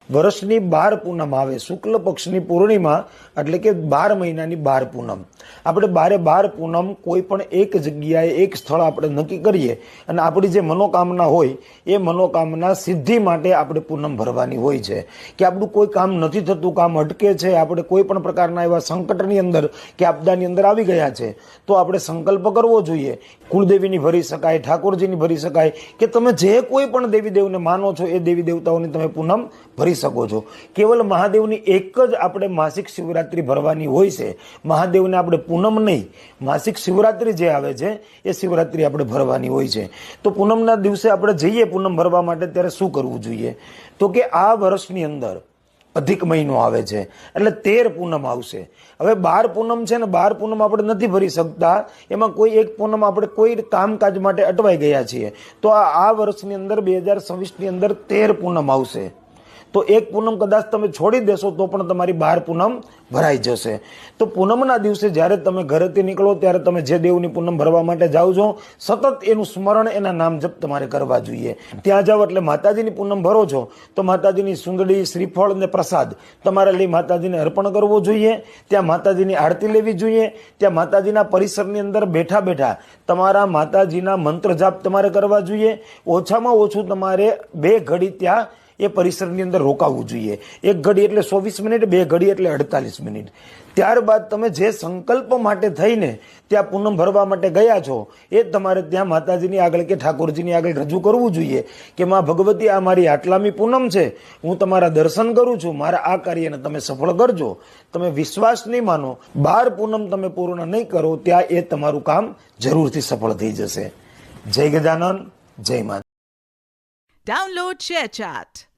વર્ષની 12 પૂનમ આવે, શુક્લ પક્ષની પૂર્ણિમા એટલે કે 12 મહિનાની 12 પૂનમ. આપણે 12 પૂનમ કોઈ પણ એક જગ્યાએ એક સ્થળ આપણે નક્કી કરીએ અને આપણી જે મનોકામના હોય એ મનોકામના સિદ્ધિ માટે આપણે પૂનમ ભરવાની હોય છે. કે આપણું કોઈ કામ નથી થતું, કામ અટકે છે, આપણે કોઈ પણ પ્રકારના એવા સંકટની અંદર કે આપદાની અંદર આવી ગયા છે, તો આપણે સંકલ્પ કરવો જોઈએ. કુળદેવીની ભરી શકાય, ઠાકોરજીની ભરી શકાય, કે તમે જે કોઈ પણ દેવી દેવને માનો છો એ દેવી દેવતાઓની તમે પૂનમ ભરી શકો છો. કેવલ મહાદેવની એક જ આપણે માસિક શિવરાત્રી ભરવાની હોય છે. મહાદેવને આપણે પૂનમ નહીં, માસિક શિવરાત્રી જે આવે છે એ શિવરાત્રી આપણે ભરવાની હોય છે. તો પૂનમના દિવસે આપણે જઈએ પૂનમ ભરવા માટે, ત્યારે શું કરવું જોઈએ? તો કે આ વર્ષની અંદર અધિક મહિનો આવે છે એટલે 13 પૂનમ આવશે. હવે 12 પૂનમ છે ને, 12 પૂનમ આપણે નથી ભરી શકતા, એમાં કોઈ એક પૂનમ આપણે કોઈ કામકાજ માટે અટવાઈ ગયા છીએ, તો આ વર્ષની અંદર 2026ની અંદર 13 પૂનમ આવશે. તો એક પૂનમ કદાચ તમે છોડી દેશો તો પણ તમારી 12 પૂનમ ભરાઈ જશે. તો પૂનમના દિવસે જ્યારે તમે ઘરેથી નીકળો ત્યારે તમે જે દેવની પૂનમ ભરવા માટે જાઓ છો, સતત એનું સ્મરણ, એના નામ જપ તમારે કરવા જોઈએ. ત્યાં જાઓ એટલે માતાજીની પૂનમ ભરો છો તો માતાજીની સુંદડી, શ્રીફળ અને પ્રસાદ તમારે લઈ માતાજીને અર્પણ કરવો જોઈએ. ત્યાં માતાજીની આરતી લેવી જોઈએ. ત્યાં માતાજીના પરિસરની અંદર બેઠા બેઠા તમારા માતાજીના મંત્ર જાપ તમારે કરવા જોઈએ. ઓછામાં ઓછું તમારે 2 ઘડી ત્યાં એ પરિસરની અંદર રોકાવવું જોઈએ. 1 ઘડી એટલે 24 મિનિટ, 2 ઘડી એટલે 48 મિનિટ. ત્યારબાદ તમે જે સંકલ્પ માટે થઈને ત્યાં પૂનમ ભરવા માટે ગયા છો એ તમારે ત્યાં માતાજીની આગળ કે ઠાકોરજીની આગળ રજૂ કરવું જોઈએ કે માં ભગવતી, આ મારી આટલામી પૂનમ છે, હું તમારા દર્શન કરું છું, મારા આ કાર્યને તમે સફળ કરજો. તમે વિશ્વાસ નહીં માનો, 12 પૂનમ તમે પૂર્ણ નહીં કરો ત્યાં એ તમારું કામ જરૂરથી સફળ થઈ જશે. જય ગજાનન, જય માતા. Download ShareChat.